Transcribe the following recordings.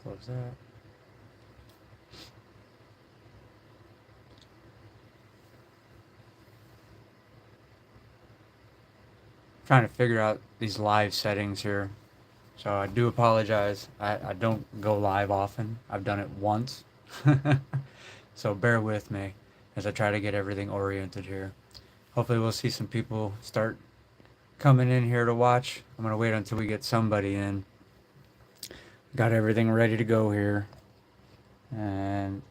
Close that. Trying to figure out these live settings here. So I do apologize. I don't go live often. I've done it once. So bear with me as I try to get everything oriented here. Hopefully we'll see some people start coming in here to watch. I'm going to wait until we get somebody in. Got everything ready to go here. And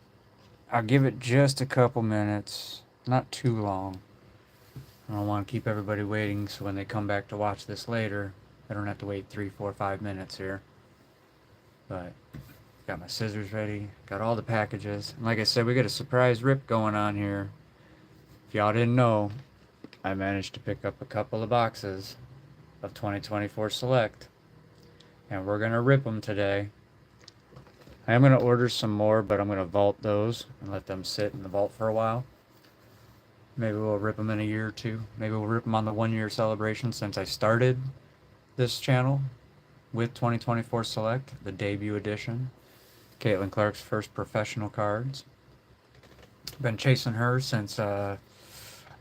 I'll give it just a couple minutes. Not too long. I don't want to keep everybody waiting, so when they come back to watch this later, I don't have to wait 3, 4, 5 minutes here. But got my scissors ready, got all the packages. And like I said, we got a surprise rip going on here. If y'all didn't know, I managed to pick up a couple of boxes of 2024 Select. And we're going to rip them today. I am going to order some more, but I'm going to vault those and let them sit in the vault for a while. Maybe we'll rip them in a year or two. Maybe we'll rip them on the 1-year celebration since I started this channel with 2024 Select, the debut edition. Caitlin Clark's first professional cards. Been chasing her since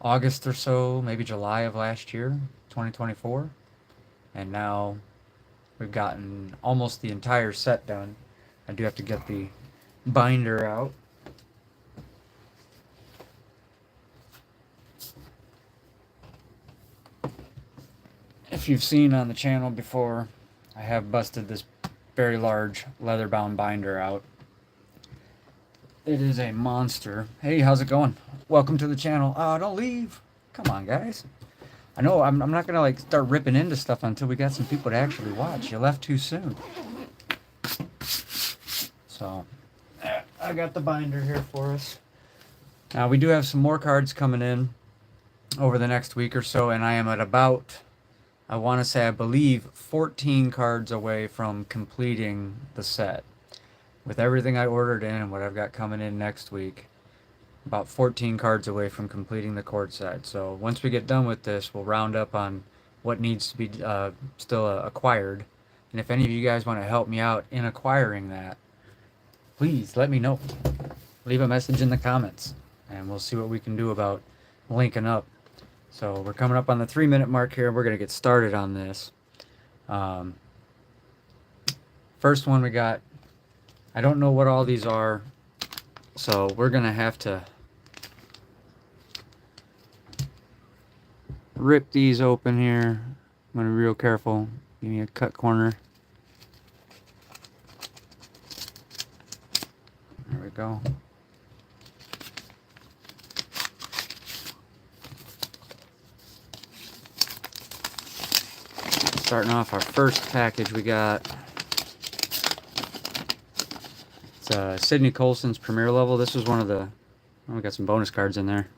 August or so, maybe July of last year, 2024. And now we've gotten almost the entire set done. I do have to get the binder out. If you've seen on the channel before, I have busted this very large leather-bound binder out. It is a monster. Hey, how's it going? Welcome to the channel. Oh, don't leave. Come on, guys. I know I'm not gonna like start ripping into stuff until we got some people to actually watch. You left too soon. So, I got the binder here for us. Now, we do have some more cards coming in over the next week or so, and I am at about, I want to say, I believe 14 cards away from completing the set. With everything I ordered in and what I've got coming in next week, about 14 cards away from completing the court set. So once we get done with this, we'll round up on what needs to be still acquired. And if any of you guys want to help me out in acquiring that, please let me know. Leave a message in the comments, and we'll see what we can do about linking up. So we're coming up on the 3-minute mark here. We're going to get started on this. First one we got, I don't know what all these are, so we're going to have to rip these open here. I'm going to be real careful. Give me a cut corner. There we go. Starting off our first package, we got it's Sydney Colson's Premier level. This was one of the, oh, we got some bonus cards in there.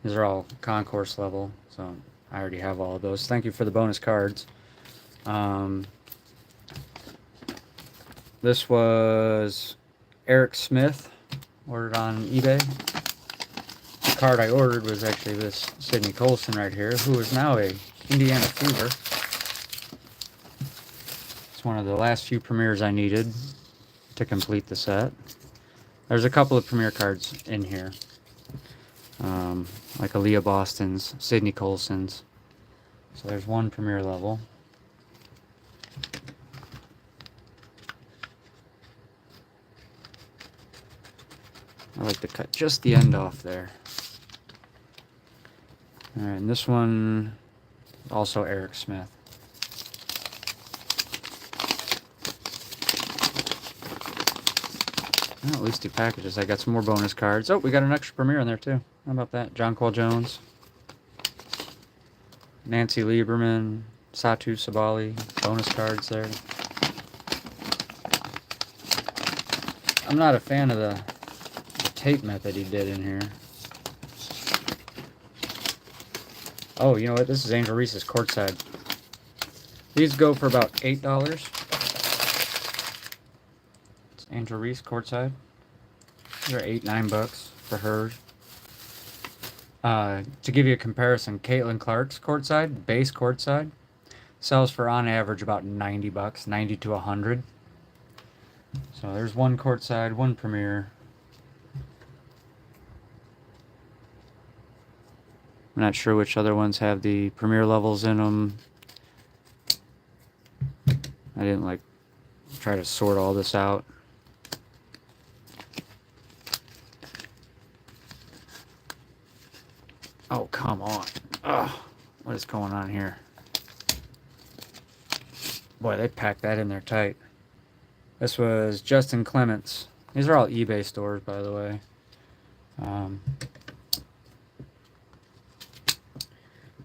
These are all concourse level, so I already have all of those. Thank you for the bonus cards. This was Arike Smith, ordered on eBay. The card I ordered was actually this Sydney Colson right here, who is now a Indiana Fever. It's one of the last few premieres I needed to complete the set. There's a couple of premier cards in here, like Aaliyah Boston's, Sydney Colson's. So there's one premier level. I like to cut just the end off there. Alright, and this one, also Arike Smith. Well, at least 2 packages. I got some more bonus cards. Oh, we got an extra premiere in there too. How about that? John Cole Jones, Nancy Lieberman, Satu Sabali. Bonus cards there. I'm not a fan of the tape method he did in here. Oh, you know what? This is Angel Reese's courtside. These go for about $8. Angel Reese courtside. They're $8-9 for hers. To give you a comparison, Caitlin Clark's courtside, base courtside, Sells for on average about 90 bucks, 90 to 100. So there's one courtside, one premier. I'm not sure which other ones have the premier levels in them. I didn't like try to sort all this out. Oh, come on. Ugh, what is going on here? Boy, they packed that in there tight. This was Justin Clements. These are all eBay stores, by the way.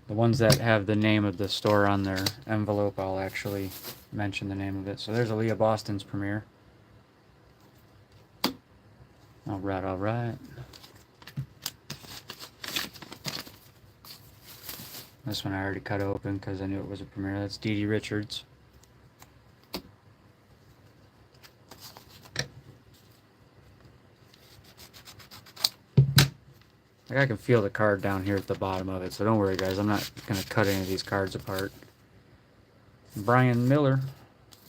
The ones that have the name of the store on their envelope, I'll actually mention the name of it. So there's Aaliyah Boston's premiere. All right, all right. This one I already cut open because I knew it was a premiere. That's Dee Dee Richards. Like I can feel the card down here at the bottom of it, so don't worry guys, I'm not going to cut any of these cards apart. Brian Miller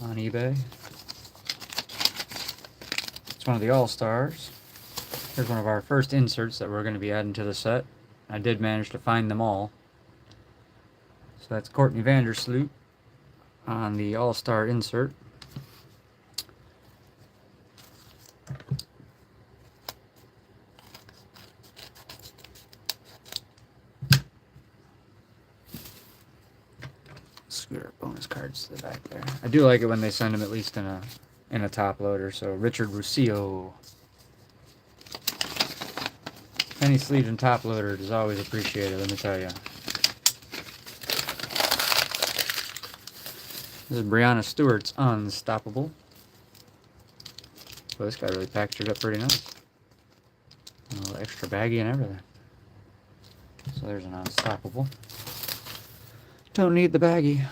on eBay. It's one of the All-Stars. Here's one of our first inserts that we're going to be adding to the set. I did manage to find them all. So that's Courtney Vandersloot on the All-Star insert. Scooter bonus cards to the back there. I do like it when they send them at least in a top loader. So Richard Russillo. Penny sleeved and top loader is always appreciated, let me tell you. This is Brianna Stewart's Unstoppable. Well, this guy really packaged it up pretty nice. A little extra baggy and everything. So there's an Unstoppable. Don't need the baggie.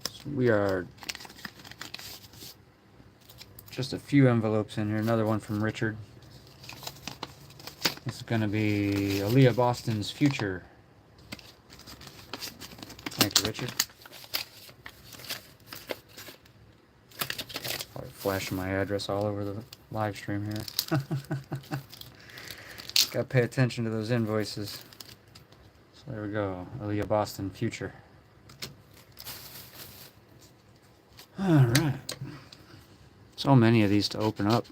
So we are just a few envelopes in here. Another one from Richard. This is going to be Aaliyah Boston's Future. Thank you, Richard. Probably flashing my address all over the live stream here. Gotta pay attention to those invoices. So there we go. Aaliyah Boston Future. Alright. So many of these to open up.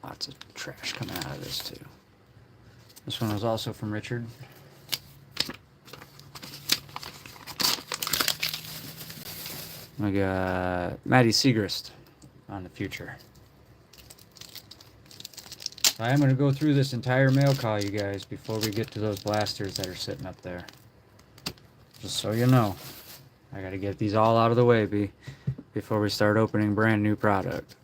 Lots of trash coming out of this too. This one was also from Richard. We got Maddie Siegrist on the Future. I am going to go through this entire mail call, you guys, before we get to those blasters that are sitting up there. Just so you know. I got to get these all out of the way before we start opening brand new product.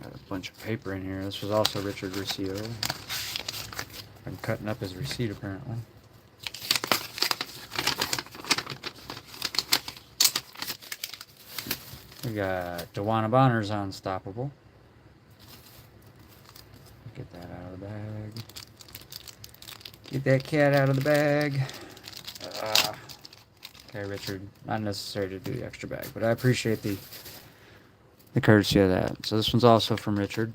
Got a bunch of paper in here. This was also Richard Russillo. I'm cutting up his receipt apparently. We got DeWanna Bonner's Unstoppable. Get that out of the bag. Get that cat out of the bag. Okay, Richard. Not necessary to do the extra bag, but I appreciate the courtesy of that. So this one's also from Richard.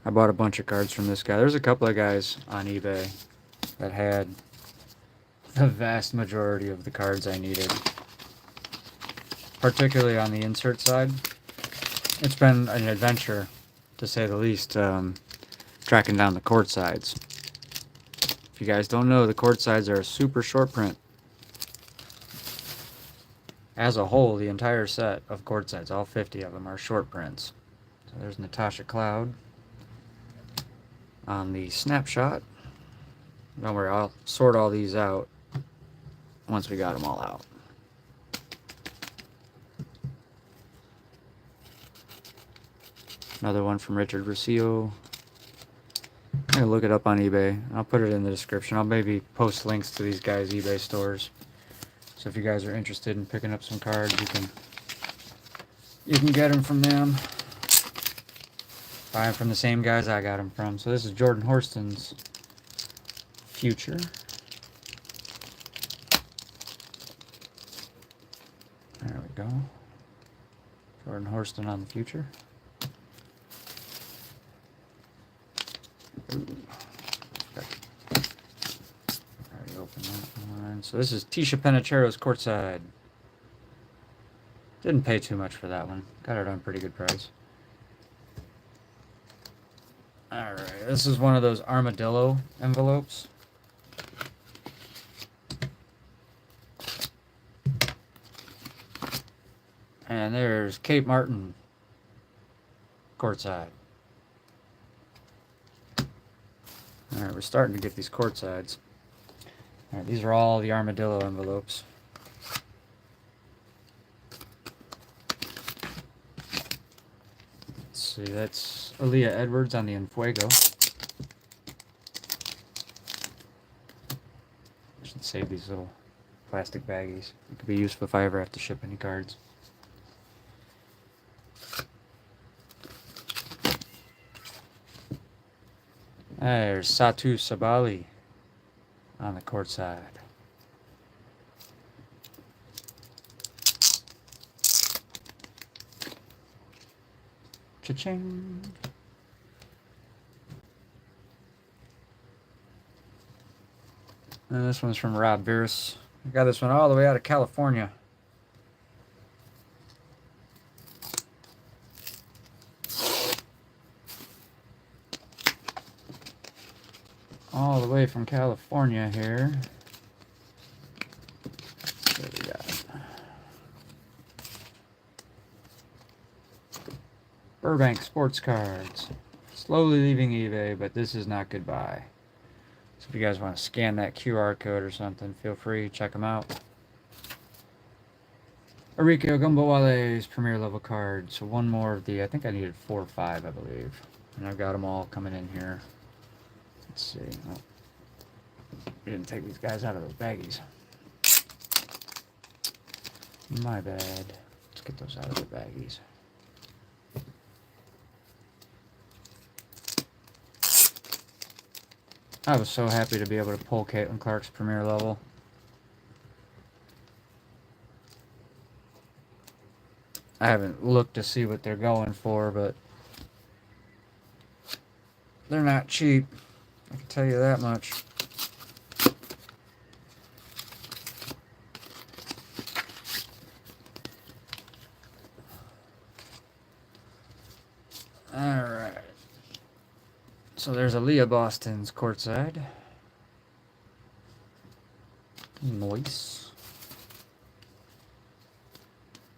I bought a bunch of cards from this guy. There's a couple of guys on eBay that had the vast majority of the cards I needed, particularly on the insert side. It's been an adventure, to say the least, tracking down the court sides. If you guys don't know, the court sides are a super short print. As a whole, the entire set of court sides, all 50 of them, are short prints. So there's Natasha Cloud on the snapshot. Don't worry, I'll sort all these out once we got them all out. Another one from Richard Rosillo. I'm going to look it up on eBay. I'll put it in the description. I'll maybe post links to these guys' eBay stores. So if you guys are interested in picking up some cards, you can get them from them. Buy them from the same guys I got them from. So this is Jordan Horston's Future. There we go. Jordan Horston on the Future. Ooh. Already opened that one. So this is Tisha Penicheiro's Courtside. Didn't pay too much for that one. Got it on a pretty good price. Alright, this is one of those armadillo envelopes. And there's Kate Martin, Courtside. Alright, we're starting to get these courtsides. Alright, these are all the armadillo envelopes. Let's see, that's Aaliyah Edwards on the Enfuego. I should save these little plastic baggies. It could be useful if I ever have to ship any cards. There's Satu Sabali on the courtside. Cha-ching. And this one's from Rob Bierce. I got this one all the way out of California. All the way from California here. What do we got? Burbank Sports Cards. Slowly leaving eBay, but this is not goodbye. So if you guys want to scan that QR code or something, feel free, check them out. Arike Ogunbowale's Premier Level card. So one more of the, I think I needed 4 or 5, I believe. And I've got them all coming in here. Let's see. Oh, we didn't take these guys out of those baggies. My bad. Let's get those out of the baggies. I was so happy to be able to pull Caitlin Clark's Premier Level. I haven't looked to see what they're going for, but they're not cheap. I can tell you that much. Alright. So there's Aaliyah Boston's Courtside. Nice.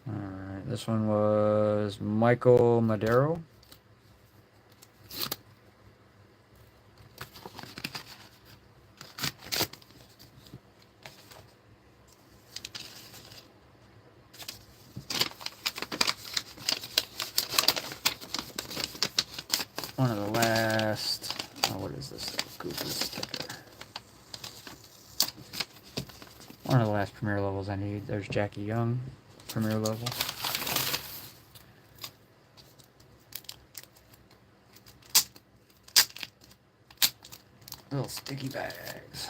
Alright, this one was Michael Madero. One of the last, oh, what is this goofy sticker? One of the last Premier Levels I need. There's Jackie Young, Premier Level. Little sticky bags.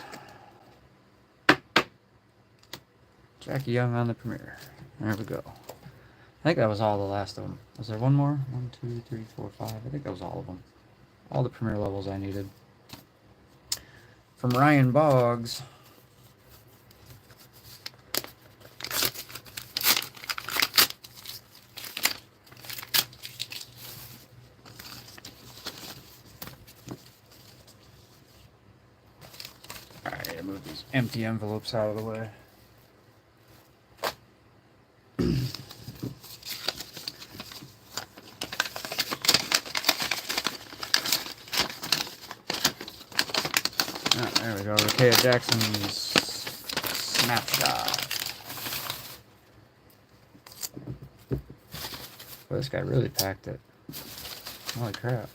Jackie Young on the Premier. There we go. I think that was all the last of them. Was there one more? 1, 2, 3, 4, 5. I think that was all of them. All the Premier Levels I needed. From Ryan Boggs. Alright, I move these empty envelopes out of the way. There we go. Rakea Jackson's snapshot. Well, this guy really packed it. Holy crap.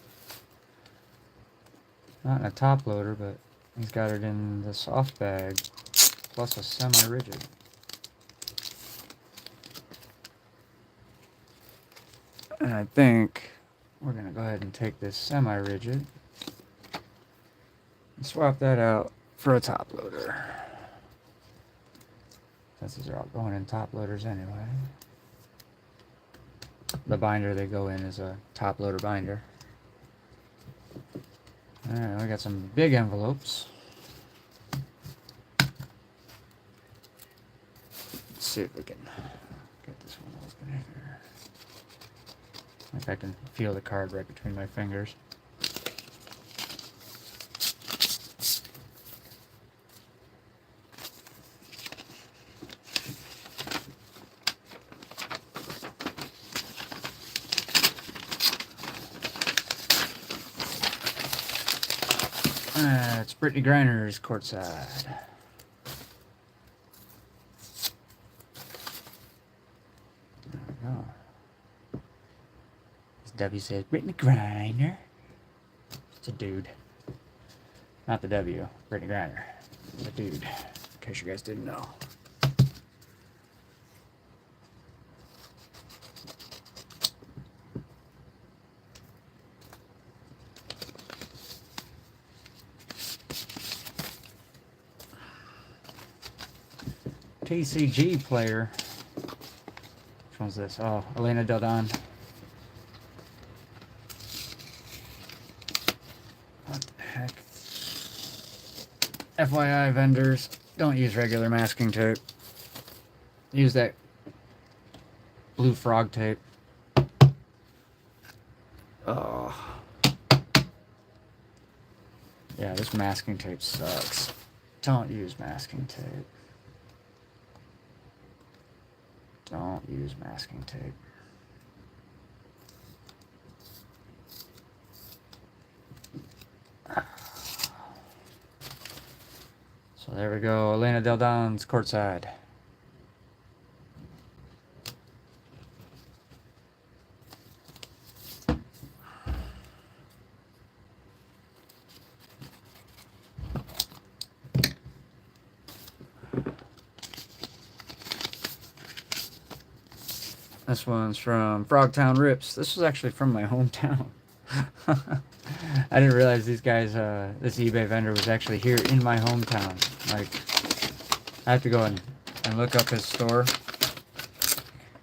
Not in a top loader, but he's got it in the soft bag, plus a semi-rigid. And I think we're going to go ahead and take this semi-rigid and swap that out for a top loader. Since these are all going in top loaders anyway. The binder they go in is a top loader binder. Alright, we got some big envelopes. Let's see if we can get this one open here. Like I can feel the card right between my fingers. It's Brittany Griner's courtside. There we go. As W says, Brittany Griner. It's a dude. Not the W, Brittany Griner. The dude. In case you guys didn't know. TCG player. Which one's this? Oh, Elena Del Don. What the heck? FYI, vendors, don't use regular masking tape. Use that blue frog tape. Oh. Yeah, this masking tape sucks. Don't use masking tape. Don't use masking tape. So there we go. Elena Del Don's courtside. This one's from Frogtown Rips. This was actually from my hometown. I didn't realize these guys, this eBay vendor was actually here in my hometown. Like, I have to go and look up his store.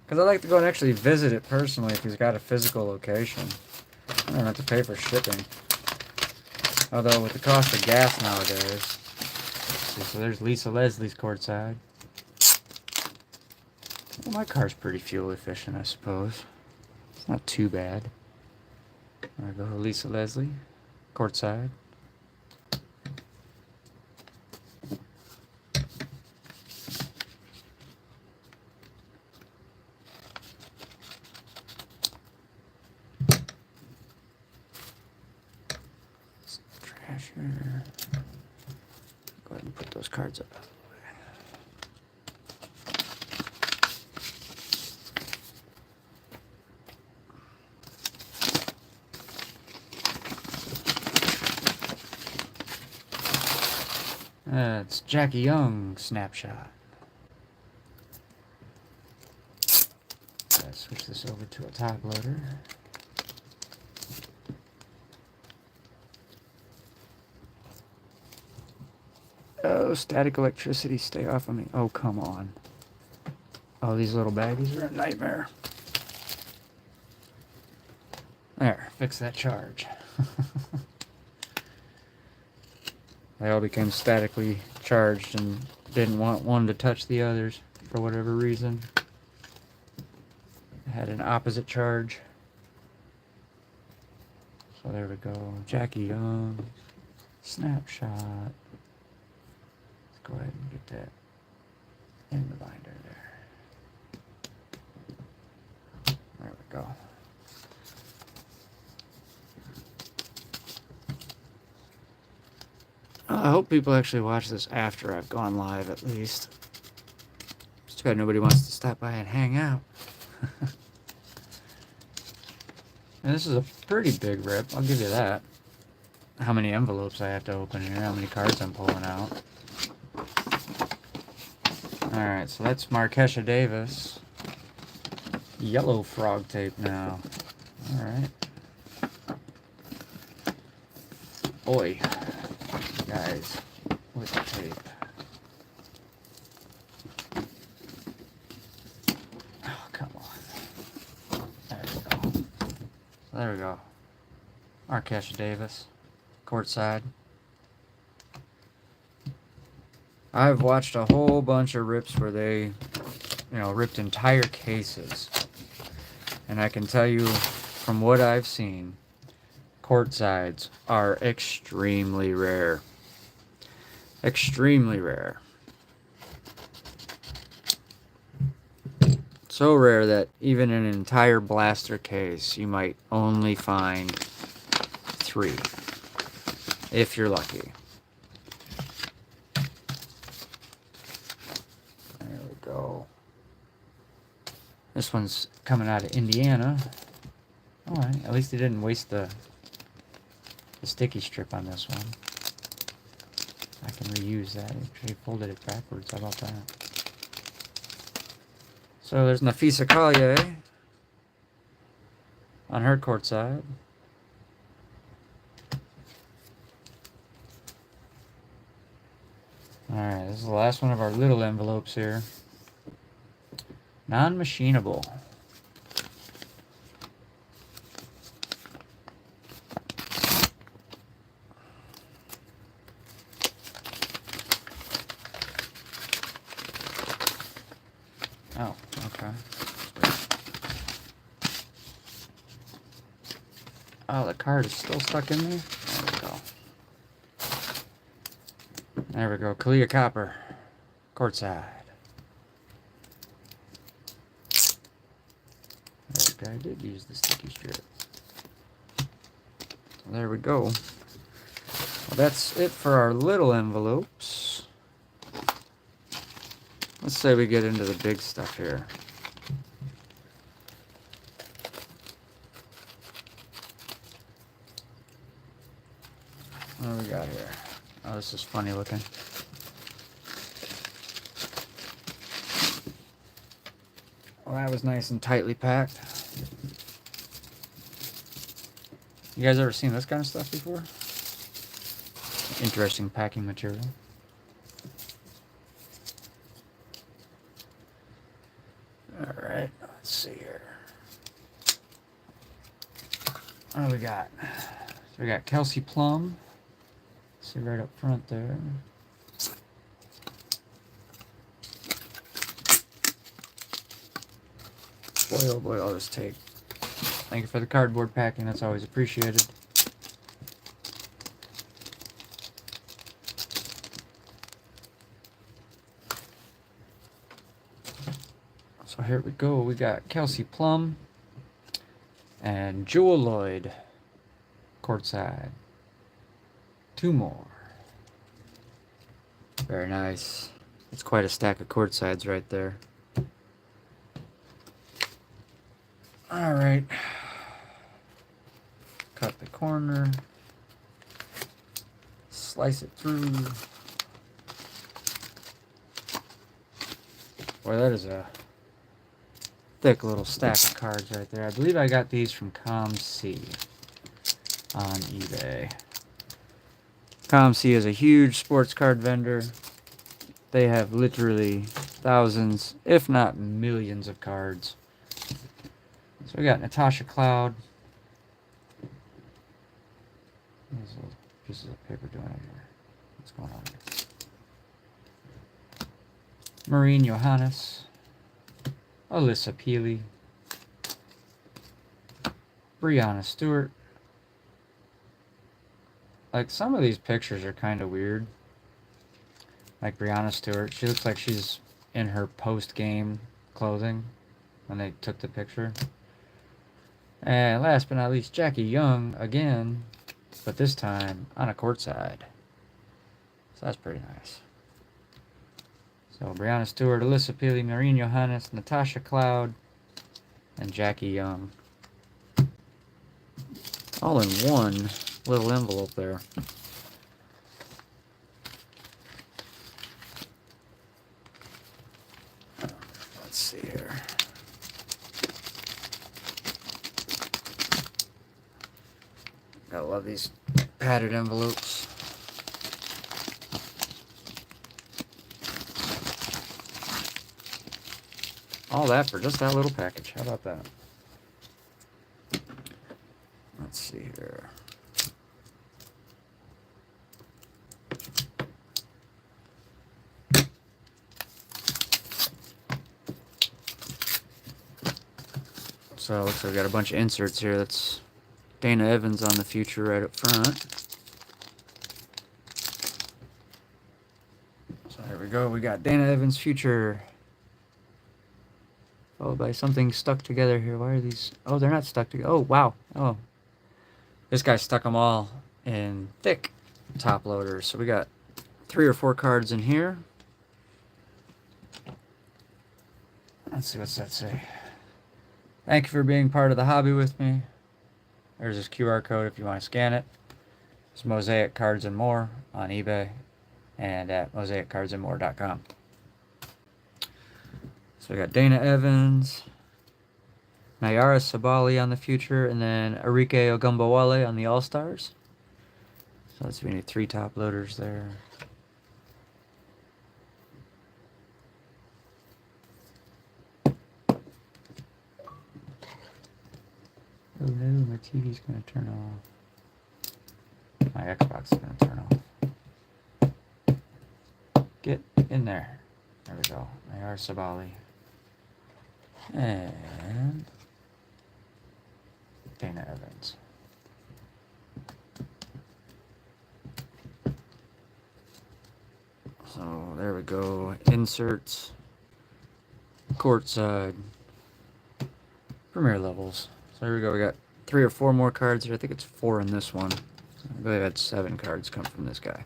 Because I like to go and actually visit it personally if he's got a physical location. I don't have to pay for shipping. Although with the cost of gas nowadays. See, so there's Lisa Leslie's courtside. Well, my car's pretty fuel efficient, I suppose. It's not too bad. There we go, Lisa Leslie, courtside. Trash here. Go ahead and put those cards up. It's Jackie Young snapshot. Let's switch this over to a top loader. Oh, static electricity, stay off of me. Oh, come on. Oh, these little baggies are a nightmare. There, fix that charge. They all became statically charged and didn't want one to touch the others for whatever reason. They had an opposite charge. So there we go. Jackie Young. Snapshot. Let's go ahead and get that in the binder there. There we go. I hope people actually watch this after I've gone live, at least. bad nobody wants to stop by and hang out. And this is a pretty big rip, I'll give you that. How many envelopes I have to open here, how many cards I'm pulling out. Alright, so that's Markesha Davis. Yellow frog tape now. Alright. Oi. Guys, with the tape. Oh, come on. There we go. There we go. Markesha Davis. Courtside. I've watched a whole bunch of rips where they, ripped entire cases. And I can tell you from what I've seen, courtsides are extremely rare. Extremely rare. So rare that even in an entire blaster case, you might only find 3. If you're lucky. There we go. This one's coming out of Indiana. Alright, at least they didn't waste the sticky strip on this one. I can reuse that. Actually folded it backwards. How about that? So there's Napheesa Collier on her court side. Alright, this is the last one of our little envelopes here. Non-machinable. Oh, okay. Oh, the card is still stuck in there? There we go. There we go. Kahleah Copper. Courtside. This guy did use the sticky strip. There we go. Well, that's it for our little envelopes. Let's say we get into the big stuff here. What do we got here? Oh, this is funny looking. Well, that was nice and tightly packed. You guys ever seen this kind of stuff before? Interesting packing material. Alright, let's see here. What do we got? So we got Kelsey Plum. See right up front there. Boy, oh boy, all this tape. Thank you for the cardboard packing, that's always appreciated. So here we go, we got Kelsey Plum and Jewel Lloyd courtside. 2 more. Very nice. It's quite a stack of courtsides right there. Alright. Cut the corner. Slice it through. Boy, that is a thick little stack of cards right there. I believe I got these from ComC on eBay. ComC is a huge sports card vendor. They have literally thousands, if not millions of cards. So we got Natasha Cloud. These little pieces of paper doing it here. What's going on here? Maureen Johannes. Alyssa Peely. Breanna Stewart. Like, some of these pictures are kind of weird. Like Breanna Stewart. She looks like she's in her post-game clothing when they took the picture. And last but not least, Jackie Young again, but this time on a court side. So that's pretty nice. So Brianna Stewart, Alyssa Peely, Noreen Johannes, Natasha Cloud, and Jackie Young. All in one little envelope there. Let's see here. Gotta love these padded envelopes. All that for just that little package. How about that? Let's see here. So looks like we got a bunch of inserts here. That's Dana Evans on the future right up front. So there we go. We got Dana Evans future. Followed by something stuck together here. Why are these? Oh, they're not stuck together. Oh, wow. Oh. This guy stuck them all in thick top loaders. So we got 3 or 4 cards in here. Let's see, what's that say? Thank you for being part of the hobby with me. There's this QR code if you want to scan it. It's Mosaic Cards and More on eBay and at mosaiccardsandmore.com. So we got Dana Evans, Nayara Sabali on the future, and then Arike Ogunbowale on the All-Stars. So let's see, we need 3 top loaders there. Oh no, my TV's gonna turn off. My Xbox is gonna turn off. Get in there. There we go. Nayara Sabali. And Dana Evans. So there we go. Inserts. Courtside. Premier levels. So here we go. We got 3 or 4 more cards here. I think it's 4 in this one. I believe I had 7 cards come from this guy.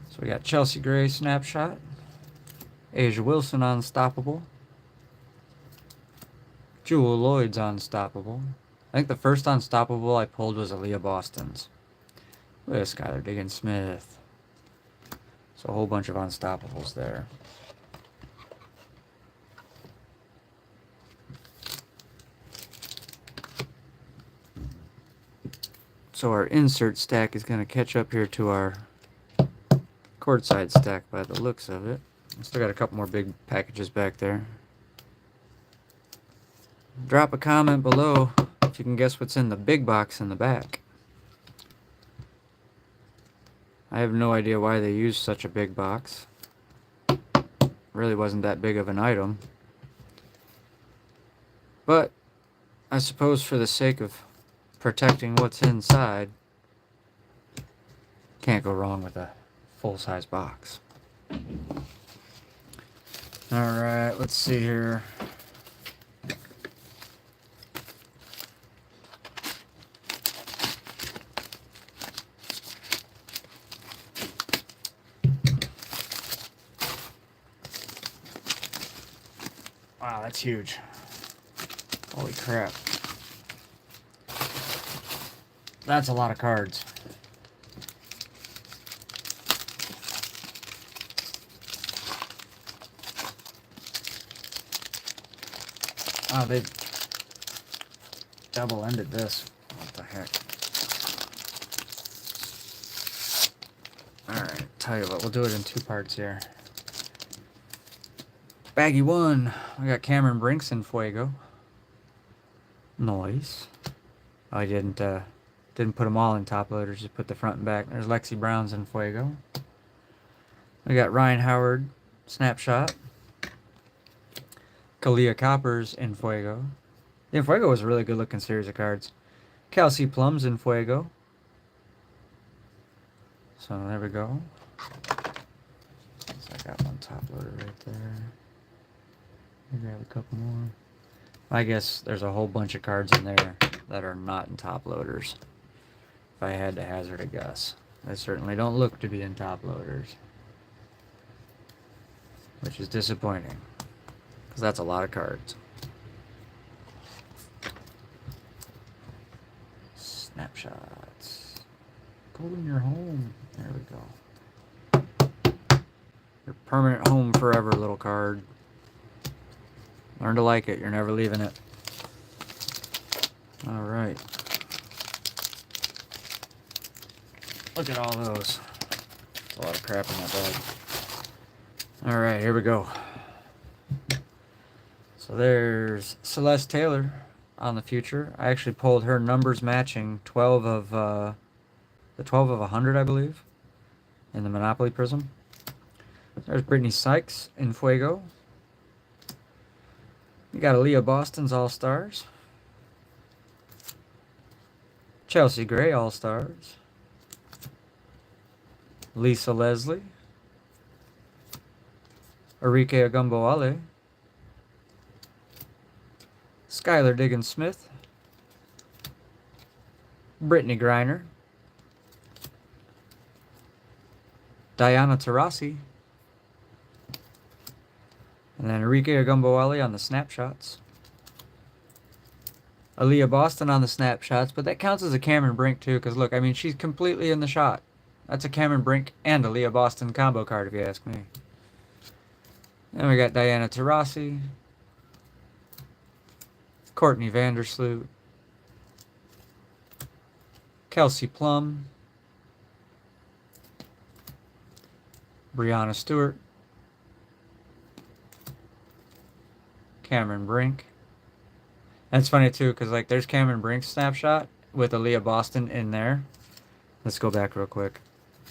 So we got Chelsea Gray Snapshot. Asia Wilson Unstoppable. Jewel Lloyd's Unstoppable. I think the first Unstoppable I pulled was Aaliyah Boston's. Look at Skylar Diggins-Smith. So a whole bunch of Unstoppables there. So our insert stack is going to catch up here to our courtside stack by the looks of it. Still got a couple more big packages back there. Drop a comment below if you can guess what's in the big box in the back. I have no idea why they used such a big box. Really wasn't that big of an item. But I suppose for the sake of protecting what's inside, can't go wrong with a full-size box. Alright, let's see here. Wow, that's huge. Holy crap. That's a lot of cards. Oh, they double-ended this. What the heck? Alright, tell you what, we'll do it in 2 parts here. Baggy 1. We got Cameron Brinks in Fuego. Nice. I didn't put them all in top loaders, just put the front and back. There's Lexie Brown's in Fuego. We got Rhyne Howard Snapshot. Kalia Copper's in Fuego. The Fuego was a really good looking series of cards. Kelsey Plum's in Fuego. So there we go. So I got one top loader right there. Let me grab a couple more. I guess there's a whole bunch of cards in there that are not in top loaders. If I had to hazard a guess. They certainly don't look to be in top loaders. which is disappointing because that's a lot of cards. Snapshots. Golden your home. There we go. Your permanent home forever little card. Learn to like it. You're never leaving it. All right. Look at all those. There's a lot of crap in that bag. All right, here we go. So there's Celeste Taylor on the future. I actually pulled her numbers matching 12 of the 12 of 100, I believe, in the Monopoly Prism. There's Brittany Sykes in Fuego. We got Aaliyah Boston's All-Stars. Chelsea Gray All-Stars. Lisa Leslie. Arike Ogunbowale. Skylar Diggins-Smith. Brittany Griner. Diana Taurasi. And then Arike Ogunbowale on the snapshots. Aaliyah Boston on the snapshots, but that counts as a Cameron Brink too, because look, I mean, she's completely in the shot. That's a Cameron Brink and Aaliyah Boston combo card, if you ask me. Then we got Diana Taurasi, Courtney Vandersloot, Kelsey Plum, Brianna Stewart, Cameron Brink. That's funny too, because like there's Cameron Brink's snapshot with Aaliyah Boston in there. Let's go back real quick.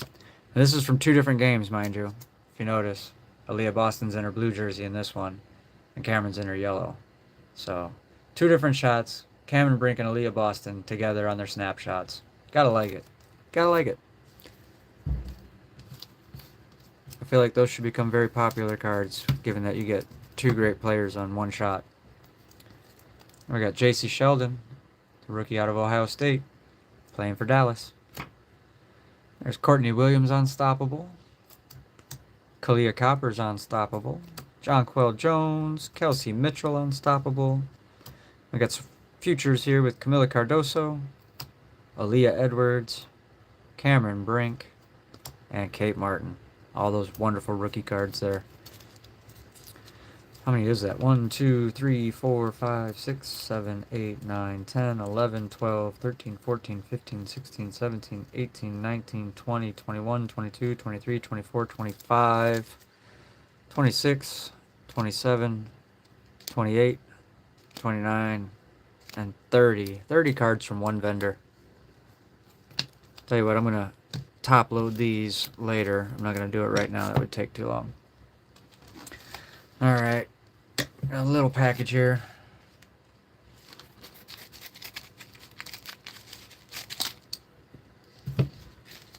And this is from two different games, mind you. If you notice, Aaliyah Boston's in her blue jersey in this one, and Cameron's in her yellow. So, two different shots. Cameron Brink and Aaliyah Boston together on their snapshots. Gotta like it. Gotta like it. I feel like those should become very popular cards, given that you get two great players on one shot. We got J.C. Sheldon, the rookie out of Ohio State, playing for Dallas. There's Courtney Williams, Unstoppable. Kalia Copper's Unstoppable. Jonquel Jones, Kelsey Mitchell, Unstoppable. We got some futures here with Kamilla Cardoso, Aaliyah Edwards, Cameron Brink, and Kate Martin. All those wonderful rookie cards there. How many is that? 1, 2, 3, 4, 5, 6, 7, 8, 9, 10, 11, 12, 13, 14, 15, 16, 17, 18, 19, 20, 21, 22, 23, 24, 25, 26, 27, 28, 29, and 30. 30 cards from one vendor. Tell you what, I'm going to top load these later. I'm not going to do it right now. That would take too long. All right. Got a little package here.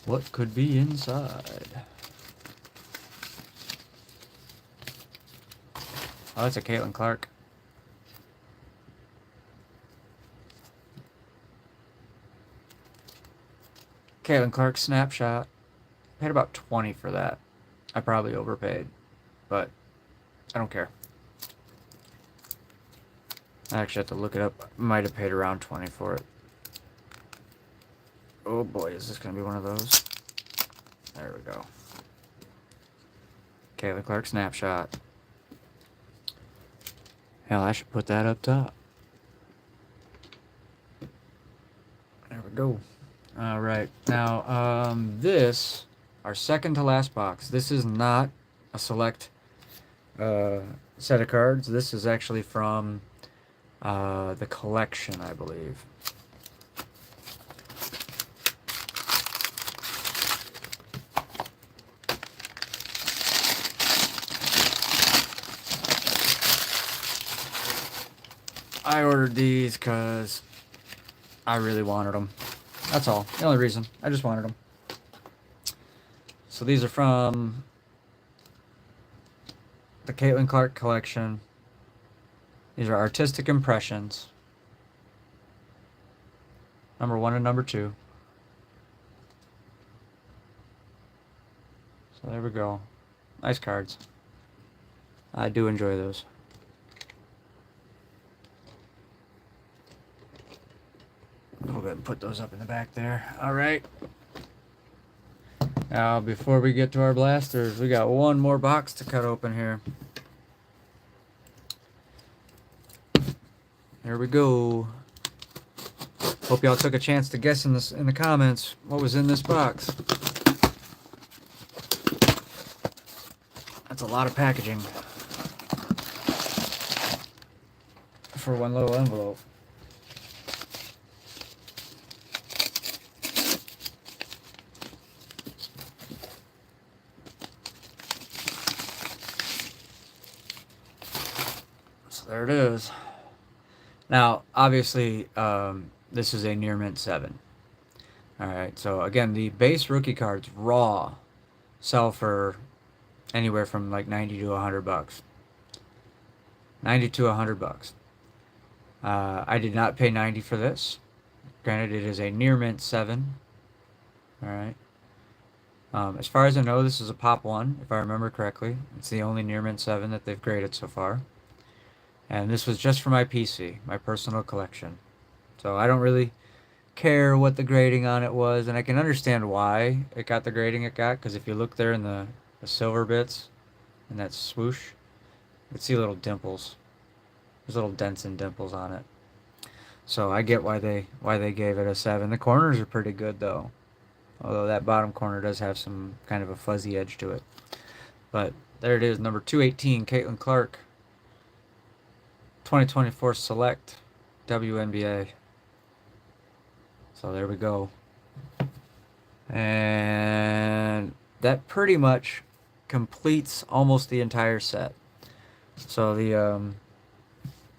What could be inside? Oh, that's a Caitlin Clark. Caitlin Clark snapshot. Paid about 20 for that. I probably overpaid, but I don't care. I actually have to look it up. Might have paid around 20 for it. Oh boy, is this going to be one of those? There we go. Caitlin Clark snapshot. Hell, I should put that up top. There we go. All right. Now, this, our second to last box. This is not a select set of cards. This is actually from the collection, I believe. I ordered these because I really wanted them. That's all. The only reason. I just wanted them. So these are from the Caitlin Clark collection. These are Artistic Impressions. Number 1 and number 2. So there we go. Nice cards. I do enjoy those. Go ahead and put those up in the back there. All right. Now, before we get to our blasters, we got one more box to cut open here. Here we go. Hope y'all took a chance to guess in the comments what was in this box. That's a lot of packaging for one little envelope. So there it is. Now, obviously, this is a near mint 7. Alright, so again, the base rookie cards, raw, sell for anywhere from like 90 to 100 bucks. 90 to 100 bucks. I did not pay 90 for this. Granted, it is a near mint 7. Alright. As far as I know, this is a pop 1, if I remember correctly. It's the only near mint 7 that they've graded so far. And this was just for my PC, my personal collection. So I don't really care what the grading on it was, and I can understand why it got the grading it got, because if you look there in the silver bits, and that swoosh, you can see little dimples. There's little dents and dimples on it. So I get why they gave it a 7. The corners are pretty good though, although that bottom corner does have some kind of a fuzzy edge to it. But there it is, number 218, Caitlin Clark. 2024 Select WNBA. So there we go. And that pretty much completes almost the entire set. So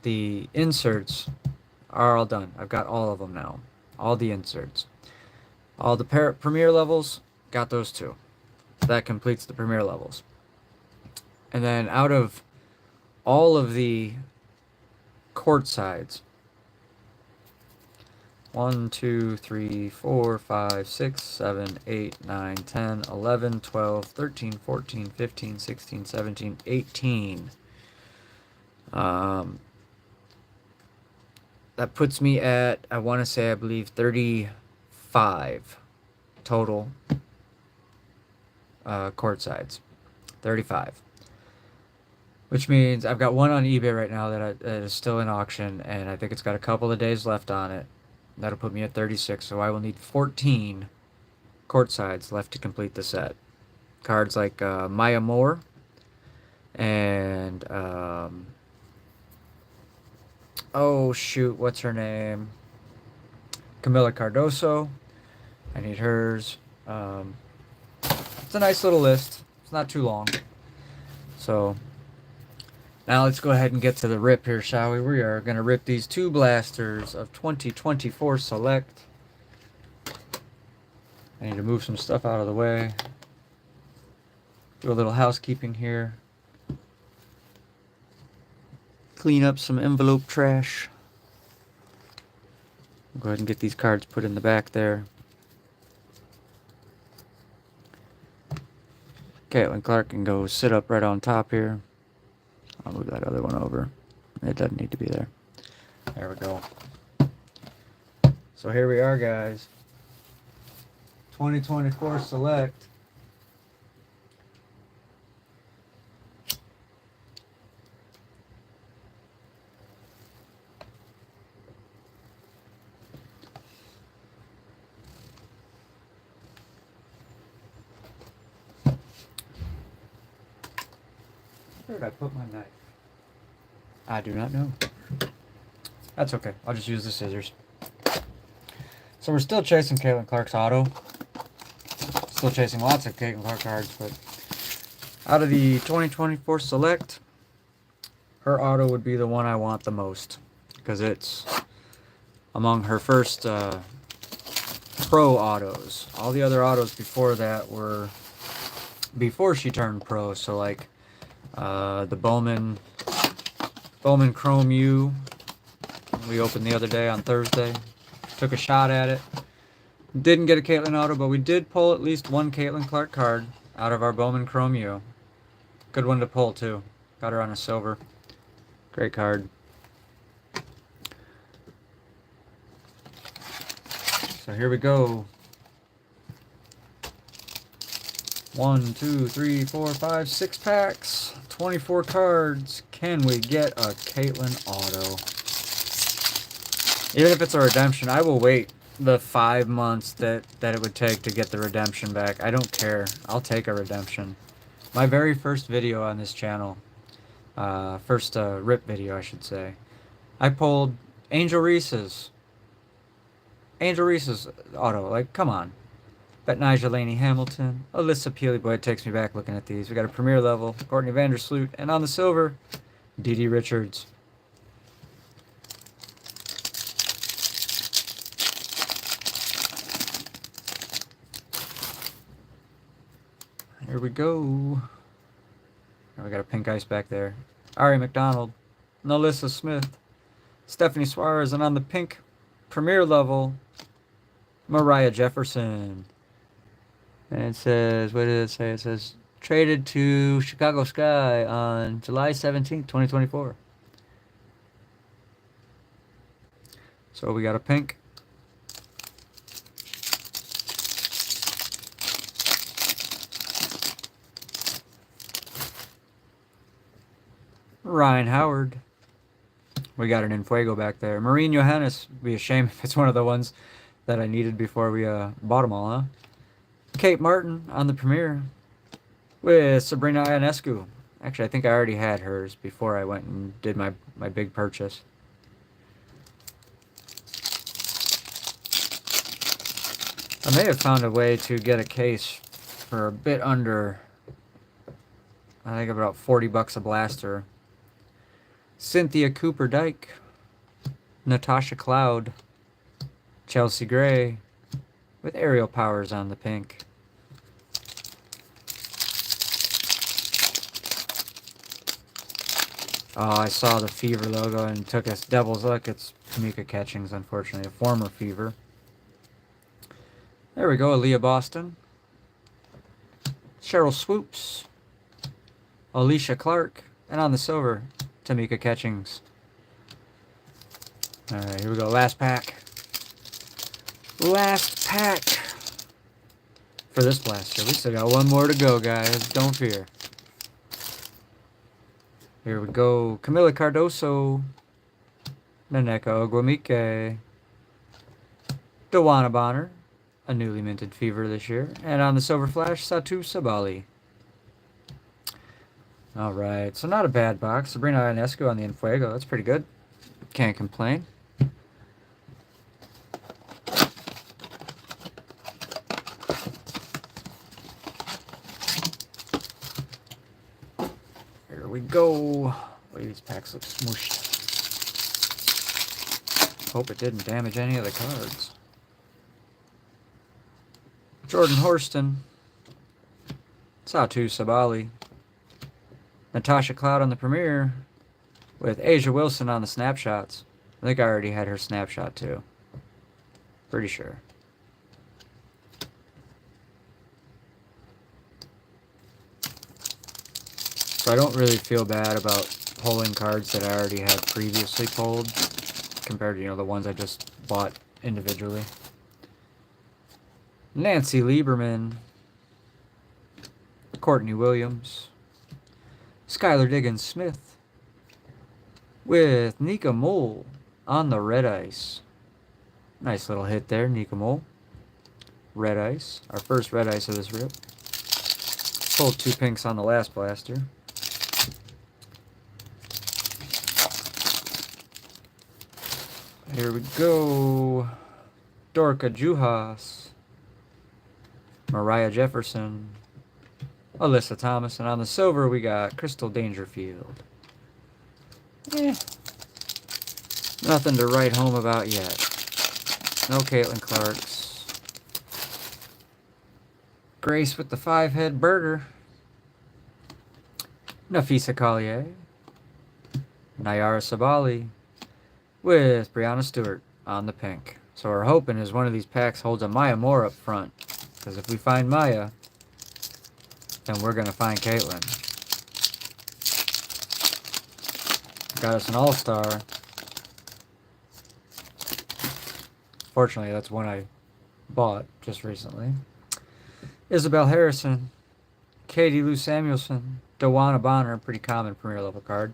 the inserts are all done. I've got all of them now. All the inserts. All the premier levels, got those too. That completes the premier levels. And then out of all of the court sides, 1, 2, 3, 4, 5, 6, 7, 8, 9, 10, 11, 12, 13, 14, 15, 16, 17, 18. That puts me at, I want to say, I believe 35 total court sides. 35. Which means I've got one on eBay right now that is still in auction, and I think it's got a couple of days left on it. That'll put me at 36, so I will need 14 court sides left to complete the set. Cards like Maya Moore and oh shoot, what's her name? Kamilla Cardoso. I need hers. It's a nice little list. It's not too long. So now let's go ahead and get to the rip here, shall we? We are going to rip these two blasters of 2024 Select. I need to move some stuff out of the way. Do a little housekeeping here. Clean up some envelope trash. Go ahead and get these cards put in the back there. Caitlin Clark can go sit up right on top here. I'll move that other one over. It doesn't need to be there. There we go. So here we are, guys. 2024 Select. Where did I put my knife? I do not know. That's okay. I'll just use the scissors. So we're still chasing Caitlin Clark's auto. Still chasing lots of Caitlin Clark cards, but out of the 2024 Select, her auto would be the one I want the most, because it's among her first pro autos. All the other autos before that were before she turned pro, so like the Bowman Chrome U we opened the other day on Thursday. Took a shot at it. Didn't get a Caitlin auto, but we did pull at least one Caitlin Clark card out of our Bowman Chrome U. Good one to pull too. Got her on a silver. Great card. So here we go. 1, 2, 3, 4, 5, 6 packs. 24 cards. Can we get a Caitlin auto? Even if it's a redemption, I will wait the 5 months that it would take to get the redemption back. I don't care. I'll take a redemption. My very first video on this channel, first rip video I should say, I pulled Angel Reese's auto. Like, come on. Bet Nigel Laney Hamilton, Alyssa Peely. Boy, it takes me back looking at these. We got a premier level, Courtney Vandersloot, and on the silver, Dee Richards. Here we go. Oh, we got a pink ice back there. Ari McDonald, Alyssa Smith, Stephanie Suarez, and on the pink premier level, Mariah Jefferson. And it says, what did it say? It says, traded to Chicago Sky on July 17th, 2024. So we got a pink. Rhyne Howard. We got an Infuego back there. Marine Johannes. Would be a shame if it's one of the ones that I needed before we bought them all, huh? Kate Martin on the premiere with Sabrina Ionescu. Actually, I think I already had hers before I went and did my big purchase. I may have found a way to get a case for a bit under, I think about $40 a blaster. Cynthia Cooper Dyke, Natasha Cloud, Chelsea Gray, with Aerial Powers on the pink. Oh, I saw the Fever logo and took a devil's look. It's Kamilla Catchings, unfortunately, a former Fever. There we go, Aaliyah Boston. Cheryl Swoops. Alicia Clark. And on the silver, Tamika Catchings. Alright, here we go. Last pack. Last pack for this blaster. We still got one more to go, guys. Don't fear. Here we go. Kamilla Cardoso. Naneka Ogwumike. Dewana Bonner. A newly minted Fever this year. And on the Silver Flash, Satu Sabali. Alright, so not a bad box. Sabrina Ionescu on the Infuego. That's pretty good. Can't complain. Here we go. Boy, these packs look smooshed. Hope it didn't damage any of the cards. Jordan Horston. Satu Sabali. Natasha Cloud on the premiere with Asia Wilson on the snapshots. I think I already had her snapshot too. Pretty sure. So I don't really feel bad about pulling cards that I already had previously pulled compared to, the ones I just bought individually. Nancy Lieberman. Courtney Williams. Skylar Diggins Smith. With Nika Mole on the red ice. Nice little hit there, Nika Mole. Red ice. Our first red ice of this rip. Pulled 2 pinks on the last blaster. Here we go. Dorka Juhas. Mariah Jefferson. Alyssa Thomas. And on the silver, we got Crystal Dangerfield. Nothing to write home about yet. No Caitlin Clarks. Grace with the 5-head burger. Nafisa Collier. Nayara Sabali. With Brianna Stewart on the pink. So we're hoping is one of these packs holds a Maya Moore up front. Because if we find Maya, then we're going to find Caitlin. got us an all-star. Fortunately, that's one I bought just recently. Isabel Harrison, Katie Lou Samuelson, Dewana Bonner, pretty common premier level card,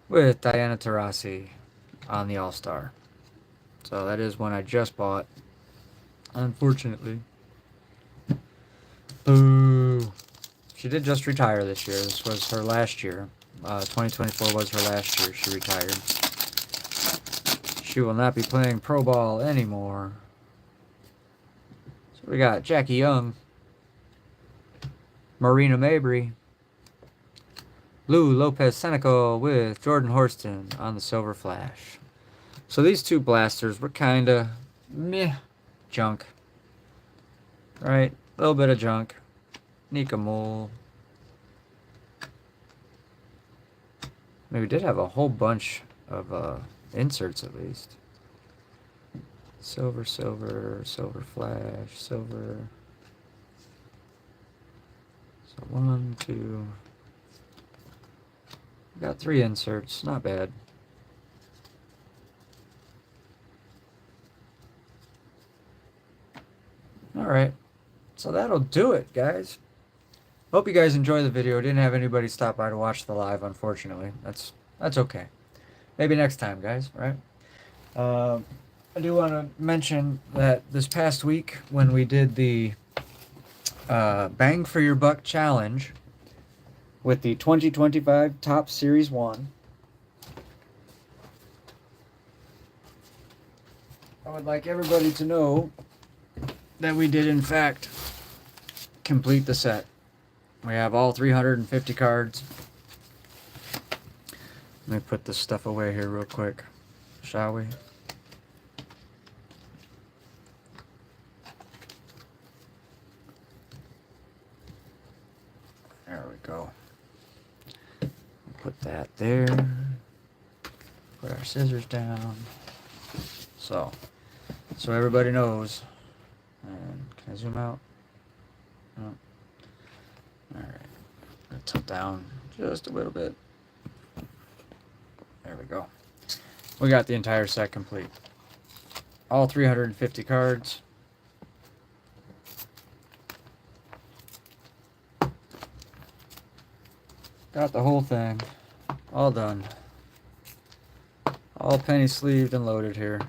with Diana Taurasi on the all-star. So that is one I just bought. Unfortunately. Boo. She did just retire this year. This was her last year. 2024 was her last year. She retired. She will not be playing pro ball anymore. So we got Jackie Young, Marina Mabry, Lou Lopez Senecal with Jordan Horston on the Silver Flash. So these two blasters were kind of meh junk. Right? A little bit of junk. Nika Mole. I mean, we did have a whole bunch of inserts at least. Silver, silver, silver flash, silver. So 1, 2. We got 3 inserts. Not bad. Alright. So that'll do it, guys. Hope you guys enjoyed the video. Didn't have anybody stop by to watch the live, unfortunately. That's okay. Maybe next time, guys, right? I do want to mention that this past week when we did the Bang for Your Buck Challenge with the 2025 Top Series 1, I would like everybody to know that we did, in fact, complete the set. We have all 350 cards. Let me put this stuff away here real quick, shall we? There we go. Put that there. Put our scissors down. So everybody knows. And can I zoom out? No. Alright. I'm gonna tilt down just a little bit. There we go. We got the entire set complete. All 350 cards. Got the whole thing. All done. All penny sleeved and loaded here.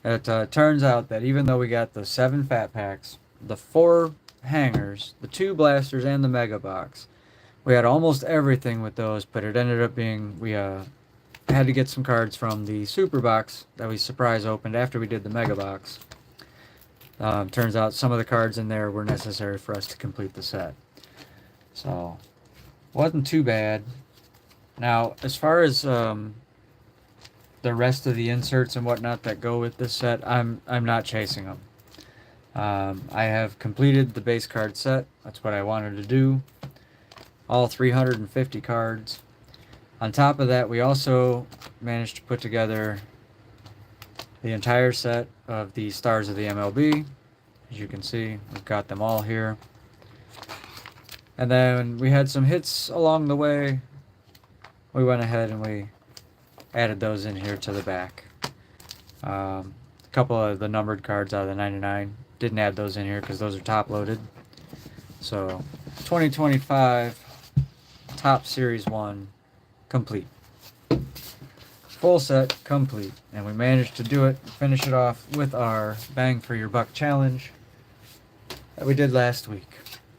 It turns out that even though we got the 7 fat packs, the 4 hangers, the 2 blasters, and the mega box, we had almost everything with those, but it ended up being we had to get some cards from the super box that we surprise opened after we did the mega box. Turns out some of the cards in there were necessary for us to complete the set. So, wasn't too bad. Now, as far as the rest of the inserts and whatnot that go with this set, I'm not chasing them. I have completed the base card set. That's what I wanted to do. All 350 cards. On top of that, we also managed to put together the entire set of the stars of the MLB. As you can see, we've got them all here. And then we had some hits along the way. We went ahead and we added those in here to the back. A couple of the numbered cards out of the 99. Didn't add those in here because those are top loaded. So 2025 Top Series 1 complete. Full set complete. And we managed to do it, finish it off with our Bang for Your Buck challenge that we did last week.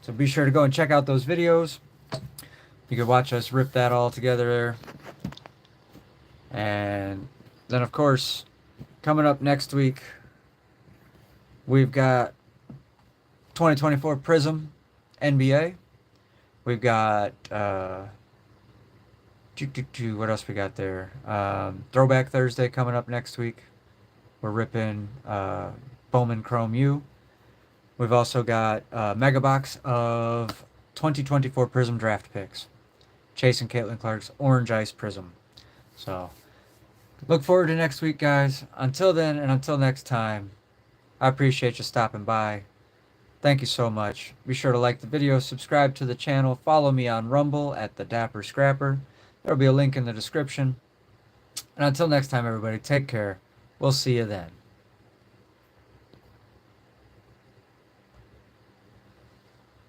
So be sure to go and check out those videos. You can watch us rip that all together there. And then, of course, coming up next week, we've got 2024 Prism NBA. We've got what else we got there? Throwback Thursday coming up next week. We're ripping Bowman Chrome U. We've also got a mega box of 2024 Prism draft picks. Chase and Caitlin Clark's Orange Ice Prism. So, look forward to next week, guys. Until then, and until next time, I appreciate you stopping by. Thank you so much. Be sure to like the video, subscribe to the channel, follow me on Rumble at the Dapper Scrapper. There'll be a link in the description. And until next time, everybody, take care. We'll see you then.